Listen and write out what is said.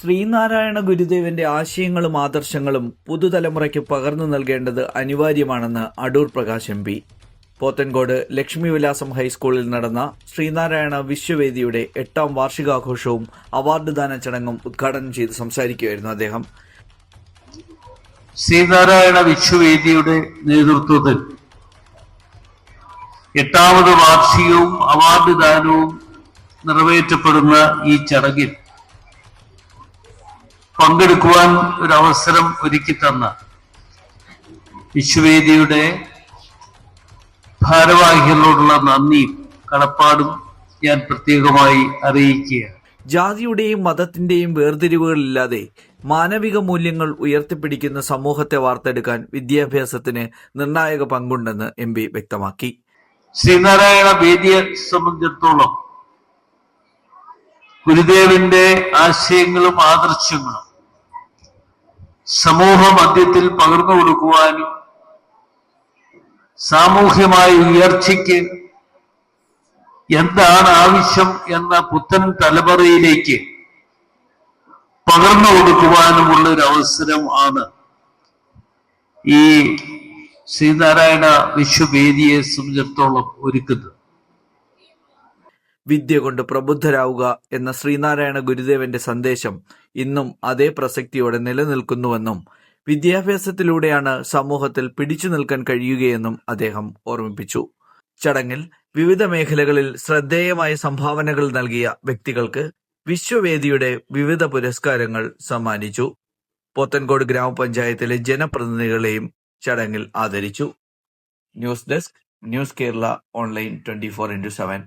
ശ്രീനാരായണ ഗുരുദേവന്റെ ആശയങ്ങളും ആദർശങ്ങളും പുതുതലമുറയ്ക്ക് പകർന്നു നൽകേണ്ടത് അനിവാര്യമാണെന്ന് അടൂർ പ്രകാശ് എം പി. പോത്തൻകോട് ലക്ഷ്മിവിലാസം ഹൈസ്കൂളിൽ നടന്ന ശ്രീനാരായണ വിശ്വവേദിയുടെ 8ാം വാർഷികാഘോഷവും അവാർഡ് ദാന ചടങ്ങും ഉദ്ഘാടനം ചെയ്ത് സംസാരിക്കുകയായിരുന്നു അദ്ദേഹം. ശ്രീനാരായണ വിശ്വവേദിയുടെ നേതൃത്വത്തിൽ 8ാമത് വാർഷികവും അവാർഡ് ദാനവും നിറവേറ്റപ്പെടുന്ന ഈ ചടങ്ങിൽ പങ്കെടുക്കുവാൻ ഒരു അവസരം ഒരുക്കി തന്ന വിശ്വവേദിയുടെ ഭാരവാഹികളോടുള്ള നന്ദിയും കടപ്പാടും ഞാൻ പ്രത്യേകമായി അറിയിക്കുകയാണ്. ജാതിയുടെയും മതത്തിന്റെയും വേർതിരിവുകളില്ലാതെ മാനവിക മൂല്യങ്ങൾ ഉയർത്തിപ്പിടിക്കുന്ന സമൂഹത്തെ വാർത്തെടുക്കാൻ വിദ്യാഭ്യാസത്തിന് നിർണായക പങ്കുണ്ടെന്ന് എം പി വ്യക്തമാക്കി. ശ്രീനാരായണ വേദിയെ സംബന്ധിച്ചിടത്തോളം ഗുരുദേവന്റെ ആശയങ്ങളും ആദർശങ്ങളും സമൂഹ മധ്യത്തിൽ പകർന്നു കൊടുക്കുവാനും സാമൂഹ്യമായ ഉയർച്ചയ്ക്ക് എന്താണ് ആവശ്യം എന്ന പുത്തൻ തലമുറയിലേക്ക് പകർന്നു കൊടുക്കുവാനുമുള്ള ഒരു അവസരം ആണ് ഈ ശ്രീനാരായണ വിശ്വവേദിയെ സംബന്ധിച്ചിടത്തോളം ഒരുക്കുന്നത്. വിദ്യ കൊണ്ട് പ്രബുദ്ധരാവുക എന്ന ശ്രീനാരായണ ഗുരുദേവന്റെ സന്ദേശം ഇന്നും അതേ പ്രസക്തിയോടെ നിലനിൽക്കുന്നുവെന്നും വിദ്യാഭ്യാസത്തിലൂടെയാണ് സമൂഹത്തിൽ പിടിച്ചു നിൽക്കാൻ കഴിയുകയെന്നും അദ്ദേഹം ഓർമ്മിപ്പിച്ചു. ചടങ്ങിൽ വിവിധ മേഖലകളിൽ ശ്രദ്ധേയമായ സംഭാവനകൾ നൽകിയ വ്യക്തികൾക്ക് വിശ്വവേദിയുടെ വിവിധ പുരസ്കാരങ്ങൾ സമ്മാനിച്ചു. പോത്തൻകോട് ഗ്രാമപഞ്ചായത്തിലെ ജനപ്രതിനിധികളെയും ചടങ്ങിൽ ആദരിച്ചു. News desk, news Kerala online 24/7.